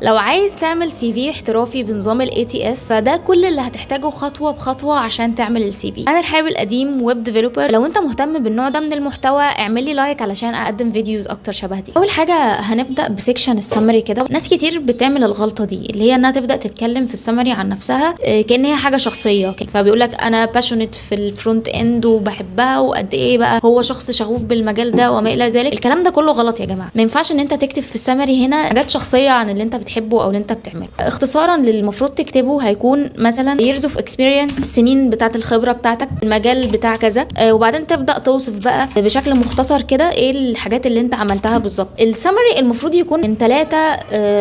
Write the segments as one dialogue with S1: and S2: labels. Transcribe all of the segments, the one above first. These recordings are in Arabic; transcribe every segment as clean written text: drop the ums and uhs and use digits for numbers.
S1: لو عايز تعمل سي في احترافي بنظام الاي تي اس فده كل اللي هتحتاجه خطوه بخطوه عشان تعمل السي في. انا رحاب القديم ويب ديفلوبر. لو انت مهتم بالنوع ده من المحتوى اعمل لي لايك علشان اقدم فيديوز اكتر شبه دي. اول حاجه هنبدا بسيكشن السمري كده. ناس كتير بتعمل الغلطه دي اللي هي انها تبدا تتكلم في السمري عن نفسها كأن هي حاجه شخصيه، فبيقول لك انا باشونيت في الفرونت اند وبحبها وقد ايه بقى هو شخص شغوف بالمجال ده وما الى ذلك. الكلام ده كله غلط يا جماعه. ما ينفعش ان انت تكتب في السمري هنا حاجات شخصيه عن اللي انت بتحبه او اللي انت بتعمله. اختصارا اللي المفروض تكتبه هيكون مثلا years of experience، السنين بتاعه الخبره بتاعتك، المجال بتاع كذا، وبعدين تبدا توصف بقى بشكل مختصر كده ايه الحاجات اللي انت عملتها بالظبط. السمري المفروض يكون من 3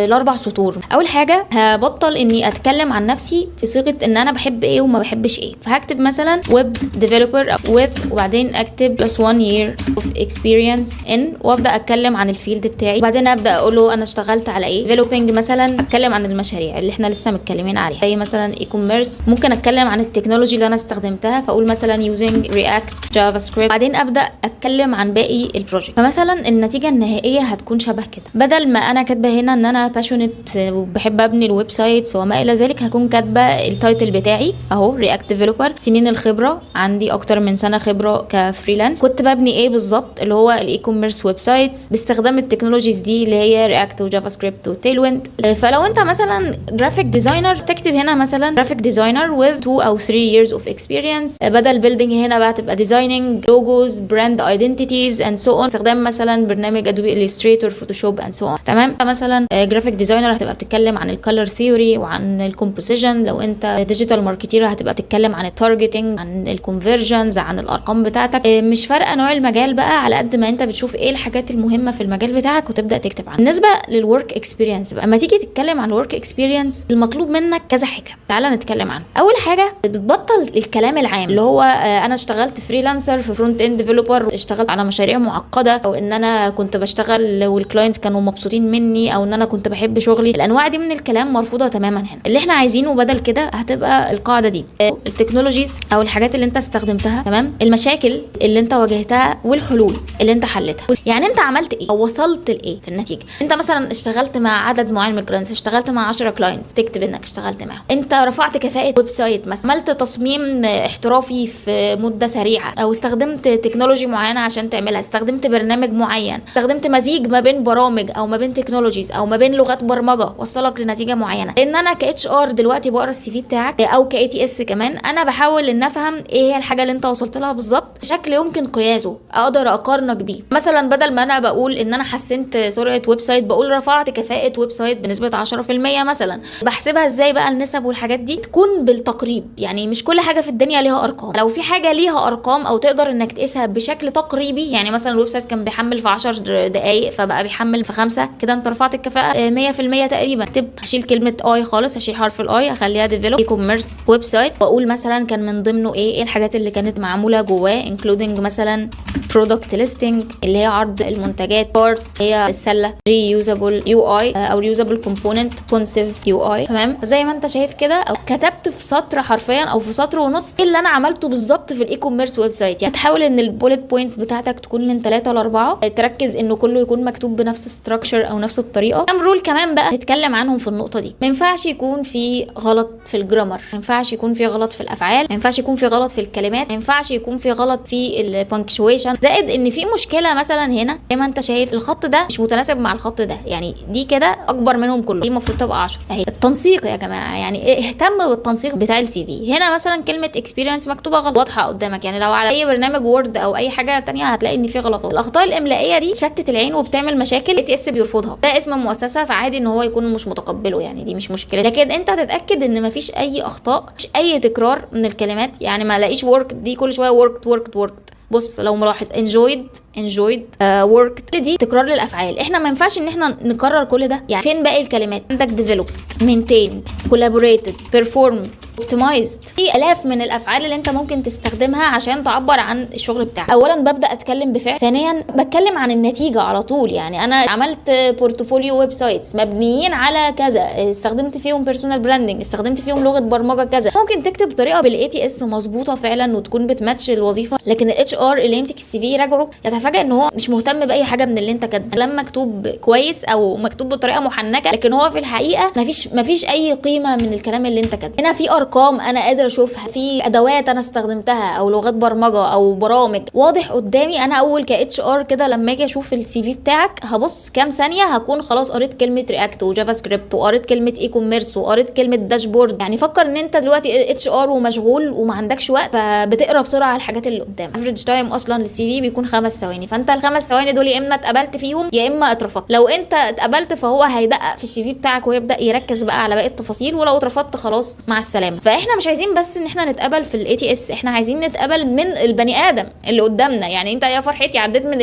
S1: ل 4 سطور. اول حاجه هبطل اني اتكلم عن نفسي في صيغه ان انا بحب ايه وما بحبش ايه، فهكتب مثلا ويب ديفلوبر with وبعدين اكتب plus 1 year of experience in وابدا اتكلم عن الفيلد بتاعي. وبعدين ابدا اقول له انا اشتغلت على ايه. developing مثلا اتكلم عن المشاريع اللي احنا لسه متكلمين عليها زي مثلا اي كوميرس. ممكن اتكلم عن التكنولوجي اللي انا استخدمتها فاقول مثلا using react javascript. بعدين ابدا اتكلم عن باقي البروجكت. فمثلا النتيجه النهائيه هتكون شبه كده. بدل ما انا كاتبه هنا ان انا passionate وبحب ابني الويب سايتس وما الى ذلك هكون كاتبه التايتل بتاعي اهو رياكت ديفلوبر، سنين الخبره عندي اكتر من سنه خبره كفريلانس، كنت ببني ايه بالظبط اللي هو الاي كوميرس ويب سايتس باستخدام التكنولوجيز دي اللي هي رياكت وجافا سكريبت وتيلويند. فلو انت مثلا جرافيك ديزاينر تكتب هنا مثلا جرافيك ديزاينر with 2 او 3 years of experience. بدل building هنا بقى تبقى designing logos brand identities and so on، استخدام مثلا برنامج ادوبي الستريتور فوتوشوب and so on. تمام. مثلا جرافيك ديزاينر هتبقى بتتكلم عن الكالر ثيوري وعن الكومبوزيشن. لو انت ديجيتال ماركتير هتبقى بتتكلم عن التارجتنج، عن الكونفرجنز، عن الارقام بتاعتك. مش فارقه نوع المجال بقى على قد ما انت بتشوف ايه الحاجات المهمه في المجال بتاعك وتبدا تكتب عنها. بالنسبه للورك اكسبيرينس بقى، لما تيجي تتكلم عن الورك اكسبيرينس المطلوب منك كذا حاجه، تعال نتكلم عنها. اول حاجه تبطل الكلام العام اللي هو انا اشتغلت فريلانسر في فرونت اند ديفلوبر، اشتغلت على مشاريع معقده، او ان انا كنت بشتغل والكلاينتس كانوا مبسوطين مني، او ان انا كنت بحب شغلي. الانواع دي من الكلام مرفوضه تماما هنا. اللي احنا عايزينه بدل كده هتبقى القاعده دي، التكنولوجيز او الحاجات اللي انت استخدمتها، تمام، المشاكل اللي انت واجهتها والحلول اللي انت حلتها. يعني انت عملت ايه او وصلت لايه في النتيجه. انت مثلا اشتغلت مع عدد معين من الكلاينتس، اشتغلت مع 10 كلاينتس تكتب انك اشتغلت معاهم. انت رفعت كفاءه ويب سايت مثلا، عملت تصميم احترافي في مده سريعه، او استخدمت تكنولوجي معينه عشان تعملها، استخدمت برنامج معين، استخدمت مزيج ما بين برامج او ما بين تكنولوجيز او ما بين لغات برمجه وصلك لنتيجه معينه. لان انا كاتش ار دلوقتي بقرا السي في بتاعك او كاي تي اس كمان، انا بحاول ان افهم ايه هي الحاجه اللي انت وصلت لها بالظبط بشكل يمكن قياسه، اقدر اقارنك بيه. مثلا بدل ما انا بقول ان انا حسنت سرعه ويب سايت بقول رفعت كفاءه ويب سايت بنسبه 10% مثلا. بحسبها ازاي بقى النسب والحاجات دي؟ تكون بالتقريب. يعني مش كل حاجه في الدنيا ليها ارقام. لو في حاجه ليها ارقام او تقدر انك تقيسها بشكل تقريبي، يعني مثلا الويب سايت كان بيحمل في 10 دقائق فبقى بيحمل في 5، كده انت رفعت الكفاءه 100% تقريبا. اكتب هشيل كلمه اي خالص، هشيل حرف الاي، اخليها ديفلوب اي كوميرس ويب سايت، واقول مثلا كان من ضمنه ايه الحاجات اللي كانت معموله جواه، انكلودنج مثلا برودكت ليستنج اللي هي عرض المنتجات، بارت هي السله، ريوزابل يو اي او ريوزابل كومبوننت، كونسيف يو اي. تمام. زي ما انت شايف كده، او كتبت في سطر حرفيا او في سطر ونص ايه اللي انا عملته بالظبط في الاي كوميرس ويب سايت. يعني تحاول ان البوليت بوينتس بتاعتك تكون من 3 ل 4، تركز انه كله يكون مكتوب بنفس الستراكشر او نفس الطريقه. كام رول كمان بقى نتكلم عنهم في النقطه دي. ما ينفعش يكون في غلط في الجرامر، ما ينفعش يكون في غلط في الافعال، ما ينفعش يكون في غلط في الكلمات، ما ينفعش يكون في غلط في البنكشويشن، زائد ان في مشكله مثلا هنا زي ما انت شايف الخط ده مش متناسب مع الخط ده، يعني دي كده اكبر منهم كله، دي المفروض تبقى 10 اهي. التنسيق يا جماعه، يعني اهتم بالتنسيق بتاع السي في. هنا مثلا كلمه اكسبيرينس مكتوبه غلط واضحه قدامك، يعني لو على اي برنامج وورد او اي حاجه تانية هتلاقي ان في غلطات. الاخطاء الاملائيه دي تشتت العين وبتعمل مشاكل، اي تي اس بيرفضها. ده اسم مؤسسه فعادي ان هو يكون مش متقبله، يعني دي مش مشكله. لكن انت تتاكد ان مفيش اي اخطاء، مش اي تكرار من الكلمات. يعني ما الاقيش ورك دي كل شويه وركت. بص لو ملاحظ enjoyed worked دي تكرار للافعال. احنا ما ينفعش ان احنا نكرر كل ده. يعني فين باقي الكلمات؟ عندك developed, maintained, collaborated, performed, اوبتمايزد. في الاف من الافعال اللي انت ممكن تستخدمها عشان تعبر عن الشغل بتاعك. اولا ببدا اتكلم بفعل، ثانيا بتكلم عن النتيجه على طول. يعني انا عملت بورتفوليو ويب سايتس مبنيين على كذا، استخدمت فيهم بيرسونال براندنج، استخدمت فيهم لغه برمجه كذا. ممكن تكتب بطريقه بالاي تي اس مظبوطه فعلا وتكون بتماتش الوظيفه، لكن الاتش ار اللي يمسك السي في يراجعه يتفاجئ ان هو مش مهتم باي حاجه من اللي انت كاتبه. لما مكتوب كويس او مكتوب بطريقه محنكه، لكن هو في الحقيقه مفيش اي قيمه من الكلام اللي انت كاتبه. هنا في ارقام انا قادر اشوفها، في ادوات انا استخدمتها او لغات برمجه او برامج واضح قدامي. انا اول كاتش ار كده لما اجي اشوف السي في بتاعك هبص كام ثانيه هكون خلاص قريت كلمه رياكت وجافا سكريبت وقريت كلمه اي كوميرس وقريت كلمه داشبورد. يعني فكر ان انت دلوقتي اتش ار ومشغول وما عندكش وقت، فبتقرا بسرعه الحاجات اللي قدامك. افريج تايم اصلا للسي في بيكون 5 ثواني، فانت ال5 ثواني دول يا اما اتقبلت فيهم يا اما اترفضت. لو انت اتقبلت فهو هيدقق في السي في بتاعك ويبدا يركز بقى على باقي التفاصيل، ولو اترفضت خلاص مع السلامه. فاحنا مش عايزين بس ان احنا نتقبل في الاي تي اس، احنا عايزين نتقبل من البني ادم اللي قدامنا. يعني انت يا فرحتي عديت من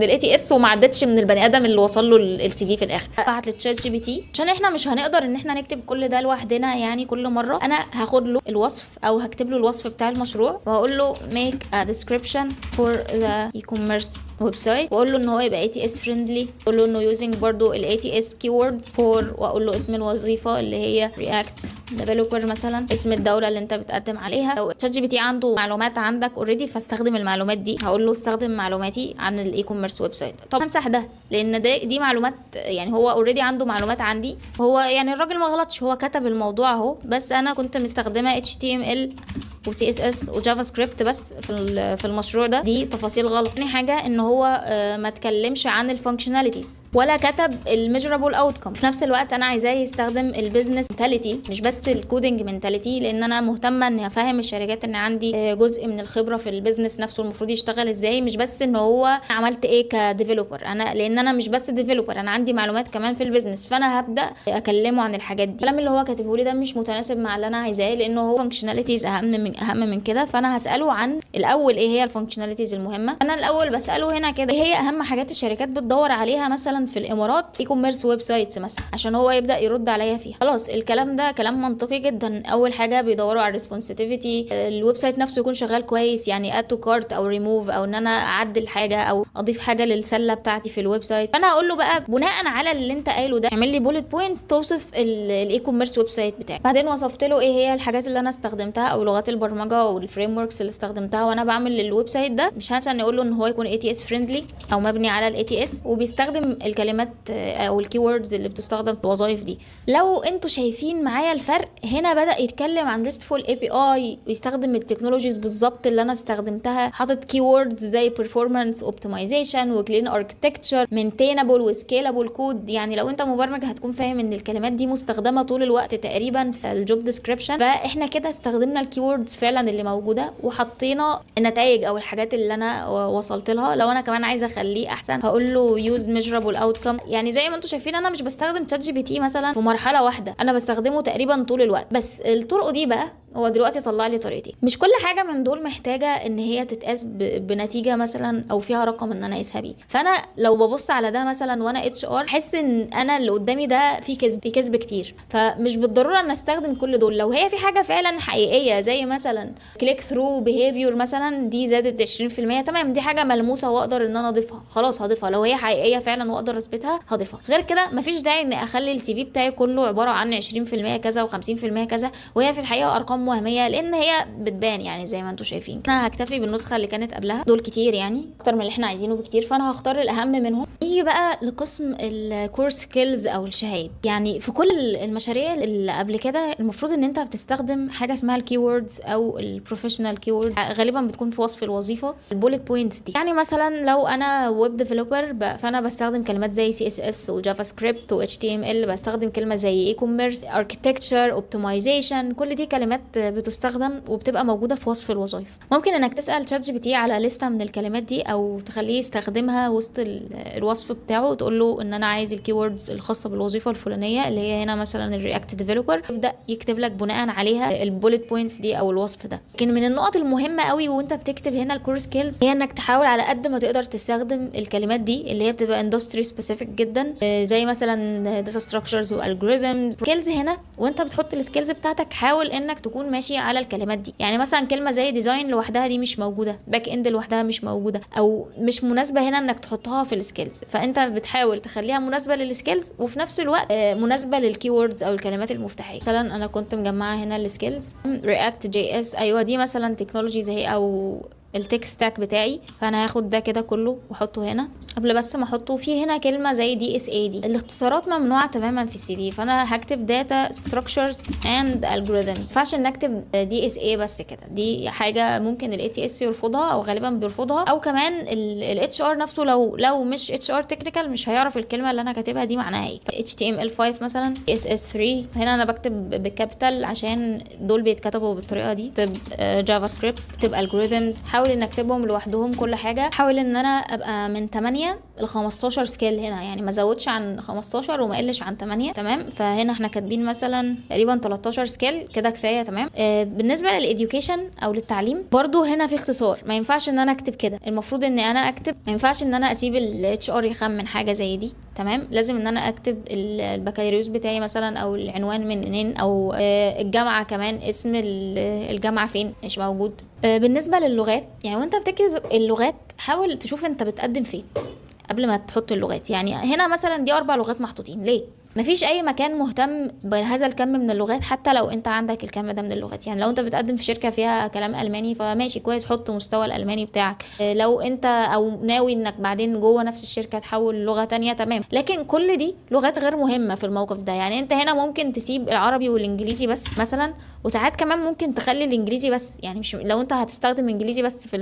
S1: الاي تي اس وما عدتش من البني ادم اللي وصل له السي في الاخر. بعت للتشات جي بي تي عشان احنا مش هنقدر ان احنا نكتب كل ده لوحدنا. يعني كل مره انا هاخد له الوصف او هكتب له الوصف بتاع المشروع وهقول له make a description for the e-commerce ويب سايت، واقول له ان هو يبقى ATS friendly، اقول له انه using برضو ال ATS keywords for، واقول له اسم الوظيفه اللي هي React developer مثلا، اسم الدوله اللي انت بتقدم عليها. لو تشات جي بي تي عنده معلومات عندك اوريدي فاستخدم المعلومات دي، هقول له استخدم معلوماتي عن الاي كوميرس ويب سايت. طب همسح ده لان دي معلومات، يعني هو اوريدي عنده معلومات عندي. هو يعني الراجل ما غلطش، هو كتب الموضوع اهو، بس انا كنت مستخدمه HTML و CSS وجافا سكريبت بس في المشروع ده. دي تفاصيل غلط. تاني حاجه ان هو ما اتكلمش عن الفانكشناليتيز ولا كتب الميجرابل اوتكم. في نفس الوقت انا عايزاه يستخدم البيزنس منتاليتي مش بس الكودنج منتاليتي، لان انا مهتمه اني افهم الشركات ان عندي جزء من الخبره في البيزنس نفسه المفروض يشتغل ازاي، مش بس ان هو عملت ايه كديفلوبر. لان انا مش بس ديفلوبر، انا عندي معلومات كمان في البيزنس، فانا هبدا اكلمه عن الحاجات دي. الكلام اللي هو كاتبه لي ده مش متناسب مع اللي انا عايزاه، لانه هو فانكشناليتيز اهم من كده. فانا هساله عن الاول ايه هي الفانكشناليتيز المهمه. انا الاول بساله هنا كده ايه هي اهم حاجات الشركات بتدور عليها مثلا في الامارات في كوميرس ويب سايتس مثلا، عشان هو يبدا يرد عليا فيها. خلاص الكلام ده كلام منطقي جدا. اول حاجه بيدوروا على الريسبونسيفيتي، الويب سايت نفسه يكون شغال كويس، يعني اد تو كارت او ريموف، او ان انا اعدل حاجه او اضيف حاجه للسله بتاعتي في الويب سايت. فانا هقول له بقى بناء على اللي انت قايله ده اعمل لي بولت بوينتس توصف الاي كوميرس ويب سايت بتاعي. بعدين وصفت له ايه هي الحاجات اللي انا استخدمتها او لغات البرمجه والفريم وركس اللي استخدمتها وانا بعمل الويب سايت ده. مش هنسى ان اقول له ان هو يكون ATS فريندلي او مبني على الاي تي اس، وبيستخدم الكلمات او الكيوردز اللي بتستخدم في الوظائف دي. لو انتوا شايفين معايا الفرق هنا، بدا يتكلم عن RESTful API ويستخدم التكنولوجيز بالظبط اللي انا استخدمتها، حاطط كيوردز زي performance optimization وclean architecture maintainable وscalable code. يعني لو انت مبرمج هتكون فاهم ان الكلمات دي مستخدمه طول الوقت تقريبا في الجوب ديسكريبشن. فاحنا كده استخدمنا الكيوردز فعلا اللي موجوده وحطينا النتائج او الحاجات اللي انا وصلت لها. لو انا كمان عايزه اخليه احسن هقول له use measurable outcome. يعني زي ما انتم شايفين انا مش بستخدم تشات جي بي تي مثلا في مرحله واحده، انا بستخدمه تقريبا طول الوقت. بس الطرق دي بقى هو دلوقتي طلع لي طريقتين. مش كل حاجه من دول محتاجه ان هي تتقاس بنتيجه مثلا او فيها رقم ان انا اقيسها بيه. فانا لو ببص على ده مثلا وانا اتش ار احس ان انا اللي قدامي ده في كذب كتير، فمش بالضروره ان استخدم كل دول. لو هي في حاجه فعلا حقيقيه زي مثلا كليك ثرو بيهيفير مثلا دي زادت 20%، تمام، دي حاجه ملموسه واقدر ان انا اضيفها، خلاص هضيفها. لو هي حقيقيه فعلا واقدر اثبتها هضيفها. غير كده مفيش داعي ان اخلي السي في بتاعي كله عباره عن 20% كذا و50% كذا وهي في الحقيقه ارقام وهميه، لان هي بتبان يعني زي ما انتم شايفين. انا هكتفي بالنسخه اللي كانت قبلها، دول كتير يعني اكتر من اللي احنا عايزينه بكتير، فانا هختار الاهم منهم. نيجي بقى لقسم الكورس سكيلز او الشهايد. يعني في كل المشاريع اللي قبل كده المفروض ان انت بتستخدم حاجه اسمها الكيوردز او البروفيشنال كيورد، غالبا بتكون في وصف الوظيفه البوليت بوينتس دي. يعني مثلا لو انا ويب ديفلوبر فانا بستخدم كلمات زي CSS وجافا سكريبت و HTML، بستخدم كلمه زي اي كوميرس اركتكتشر اوبتمايزيشن، كل دي كلمات بتستخدم وبتبقى موجوده في وصف الوظائف. ممكن انك تسال تشات جي بي تي على لسته من الكلمات دي او تخليه يستخدمها وسط الوصف بتاعه وتقول له ان انا عايز الكيوردز الخاصه بالوظيفه الفلانيه اللي هي هنا مثلا الرياكت ديفلوبر، يبدا يكتب لك بناء عليها البوليت بوينتس دي او الوصف ده. لكن من النقط المهمه قوي وانت بتكتب هنا الكور سكيلز هي انك تحاول على قد ما تقدر تستخدم الكلمات دي اللي هي بتبقى اندستري سبيسيفيك جدا، زي مثلا داتا ستراكشرز والجوريزمز. سكيلز هنا وانت بتحط السكيلز بتاعتك حاول انك تكون يكون ماشي على الكلمات دي. يعني مثلا كلمه زي ديزاين لوحدها دي مش موجوده، باك اند لوحدها مش موجوده، او مش مناسبه هنا انك تحطها في السكيلز، فانت بتحاول تخليها مناسبه للسكيلز وفي نفس الوقت مناسبه للكيوردز او الكلمات المفتاحيه. مثلا انا كنت مجمعه هنا السكيلز رياكت جي اس، ايوه دي مثلا تكنولوجيز اهي او التك ستاك بتاعي، فانا هاخد ده كده كله واحطه هنا. قبل بس ما احطه في هنا كلمه زي دي اس اي، دي الاختصارات ممنوعه تماما في السي في، فانا هكتب داتا ستراكشرز اند الجوريثمز. ما ينفعش ان اكتب دي اس اي بس كده، دي حاجه ممكن الاي تي اس يرفضها او غالبا بيرفضها، او كمان الاتش ار نفسه لو مش اتش ار تكنيكال مش هيعرف الكلمه اللي انا كاتبها دي معناها ايه. اتش تي ام ال 5 مثلا، اس اس 3 هنا انا بكتب بالكابيتال عشان دول بيتكتبوا بالطريقه دي. اكتب جافا سكريبت، اكتب الجوريثمز، حاول ان اكتبهم لوحدهم كل حاجه. حاول ان انا ابقى من 8 ل 15 سكيل هنا، يعني ما زودش عن 15 وما قلش عن 8. تمام، فهنا احنا كاتبين مثلا تقريبا 13 سكيل كده كفايه. تمام. بالنسبه للإديوكيشن او للتعليم برضو هنا في اختصار، ما ينفعش ان انا اكتب كده، المفروض ان انا اكتب، ما ينفعش ان انا اسيب الاتش ار يخمن حاجه زي دي. تمام، لازم ان انا اكتب البكالوريوس بتاعي مثلا، او العنوان منين، او الجامعه كمان، اسم الجامعه فين مش موجود. بالنسبه للغات، يعني وانت بتكتب اللغات حاول تشوف انت بتقدم فين قبل ما تحط اللغات. يعني هنا مثلا دي 4 لغات محطوطين ليه؟ مفيش اي مكان مهتم بهذا الكم من اللغات، حتى لو انت عندك الكم ده من اللغات. يعني لو انت بتقدم في شركه فيها كلام الماني فماشي كويس، حط مستوى الالماني بتاعك. لو انت او ناوي انك بعدين جوه نفس الشركه تحول لغه تانية تمام، لكن كل دي لغات غير مهمه في الموقف ده. يعني انت هنا ممكن تسيب العربي والانجليزي بس مثلا، وساعات كمان ممكن تخلي الانجليزي بس. يعني مش لو انت هتستخدم انجليزي بس في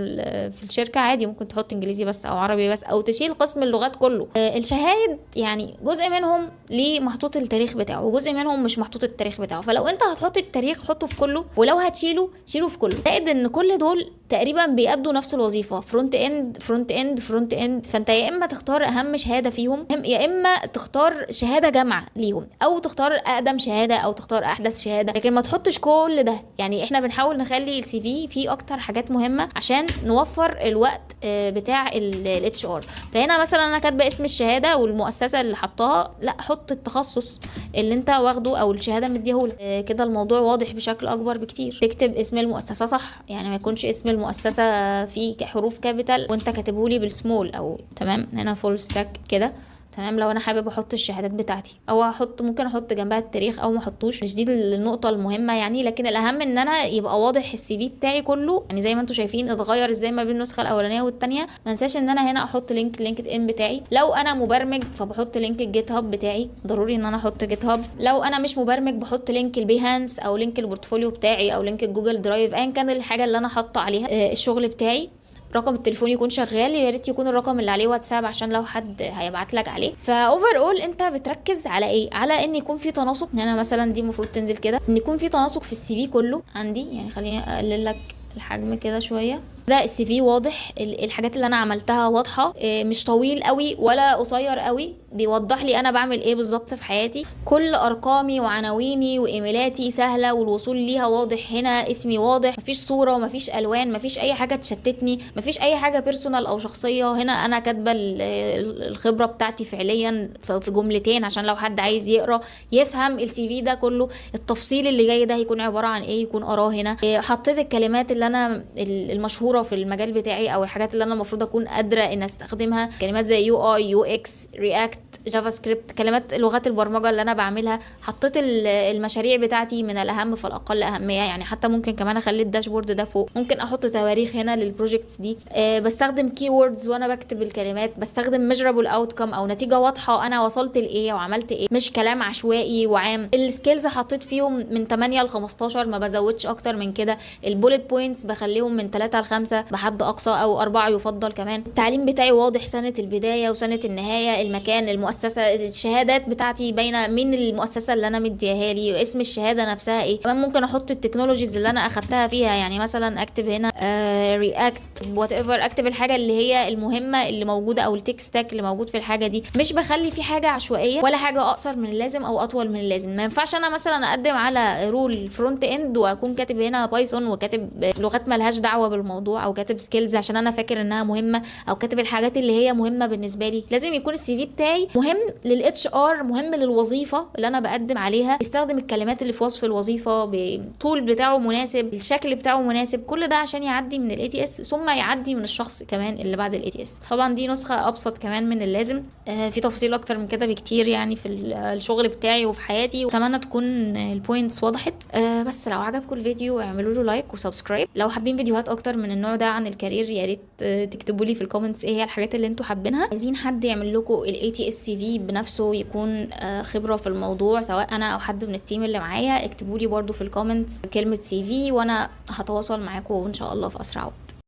S1: الشركه عادي ممكن تحط انجليزي بس او عربي بس، او تشيل قسم اللغات كله. الشهايد يعني جزء منهم ليه محطوط التاريخ بتاعه وجزء منهم مش محطوط التاريخ بتاعه، فلو انت هتحط التاريخ حطه في كله، ولو هتشيله شيله في كله. زائد ان كل دول تقريبا بيأدوا نفس الوظيفه، فرونت اند فرونت اند فرونت اند، فانت يا اما تختار اهم شهاده فيهم، يا اما تختار شهاده جامعه ليهم، او تختار اقدم شهاده او تختار احدث شهاده، لكن ما تحطش كل ده. يعني احنا بنحاول نخلي السي في فيه اكتر حاجات مهمه عشان نوفر الوقت بتاع الاتش ار. فهنا مثلا انا كاتبه اسم الشهاده والمؤسسه اللي حطاها، لا حط التخصص اللي انت واخده او الشهاده مديهولك، كده الموضوع واضح بشكل اكبر بكتير. تكتب اسم المؤسسه صح، يعني ما يكونش اسم المؤسسه فيه حروف كابيتال وانت كاتبهولي بالسمول او تمام. هنا فول ستاك كده تمام. لو انا حابب احط الشهادات بتاعتي او ممكن احط جنبها التاريخ او ما احطوش، مش دي النقطه المهمه يعني، لكن الاهم ان انا يبقى واضح السي في بتاعي كله. يعني زي ما انتم شايفين اتغير ازاي ما بين النسخه الاولانيه والثانيه. ما انساش ان انا هنا احط لينكد ان بتاعي. لو انا مبرمج فبحط لينك الجيت هاب بتاعي، ضروري ان انا احط جيت هاب. لو انا مش مبرمج بحط لينك البيهانس او لينك البورتفوليو بتاعي او لينك الجوجل درايف، ايا كان الحاجه اللي انا حاطه عليها الشغل بتاعي. رقم التليفون يكون شغال، يا ريت يكون الرقم اللي عليه واتساب عشان لو حد هيبعت لك عليه. فاوفر اول انت بتركز على ايه؟ على ان يكون في تناسق. انا مثلا دي المفروض تنزل كده، ان يكون في تناسق في السي في كله عندي. يعني خليني اقلل لك الحجم كده شويه. ده السي في واضح، الحاجات اللي انا عملتها واضحه، مش طويل قوي ولا قصير قوي، بيوضح لي انا بعمل ايه بالظبط في حياتي. كل ارقامي وعناويني وايميلاتي سهله والوصول ليها واضح. هنا اسمي واضح، مفيش صوره ومفيش الوان، مفيش اي حاجه تشتتني، مفيش اي حاجه بيرسونال او شخصيه. هنا انا كاتبه الخبره بتاعتي فعليا في جملتين عشان لو حد عايز يقرا يفهم السي في ده كله. التفصيل اللي جاي ده هيكون عباره عن ايه يكون اراه هنا. حطيت الكلمات اللي انا المشهوره في المجال بتاعي او الحاجات اللي انا المفروض اكون قادره ان استخدمها، كلمات زي يو اي يو اكس رياكت جافا سكريبت، كلمات لغات البرمجه اللي انا بعملها. حطيت المشاريع بتاعتي من الاهم فالاقل اهميه. يعني حتى ممكن كمان اخلي الداشبورد ده فوق، ممكن احط تواريخ هنا للبروجكتس دي. بستخدم كي ووردز وانا بكتب الكلمات، بستخدم ميجرابل اوتكم او نتيجه واضحه انا وصلت لايه وعملت ايه، مش كلام عشوائي وعام. السكيلز حطيت فيهم من 8 ل 15، ما بزودش اكتر من كده. البوليت بوينتس بخليهم من 3 ل 5 بحد اقصى، او 4 يفضل كمان. التعليم بتاعي واضح، سنه البدايه وسنه النهايه، المكان، المؤسسه، الشهادات بتاعتي باينه من المؤسسه اللي انا مديها لي، اسم الشهاده نفسها ايه. كمان ممكن احط التكنولوجيز اللي انا اخدتها فيها. يعني مثلا اكتب هنا رياكت وات ايفر، اكتب الحاجه اللي هي المهمه اللي موجوده او التك ستاك اللي موجود في الحاجه دي. مش بخلي في حاجه عشوائيه ولا حاجه اقصر من اللازم او اطول من اللازم. ما ينفعش انا مثلا اقدم على رول فرونت اند واكون كاتب هنا بايثون وكاتب لغات مالهاش دعوه بالموضوع. الموضوع، او كاتب سكيلز عشان انا فاكر انها مهمه، او كاتب الحاجات اللي هي مهمه بالنسبه لي. لازم يكون السي في بتاعي مهم للاتش ار، مهم للوظيفه اللي انا بقدم عليها، يستخدم الكلمات اللي في وصف الوظيفه بالطول بتاعه مناسب، الشكل بتاعه مناسب، كل ده عشان يعدي من الاي تي اس، ثم يعدي من الشخص كمان اللي بعد الاي تي اس. طبعا دي نسخه ابسط كمان من اللازم، في تفاصيل اكتر من كده بكتير يعني في الشغل بتاعي وفي حياتي، واتمنى تكون البوينتس وضحت. بس لو عجبكم الفيديو اعملوا له لايك وسبسكرايب. لو حابين فيديوهات اكتر من النوع ده عن الكارير يا ريت تكتبوا لي في الكومنتس ايه هي الحاجات اللي انتوا حابينها. عايزين حد يعمل لكم الاي تي اس سي في بنفسه، يكون خبره في الموضوع، سواء انا او حد من التيم اللي معايا، اكتبوا لي برده في الكومنتس كلمه سي في وانا هتواصل معاكم ان شاء الله في اسرع وقت.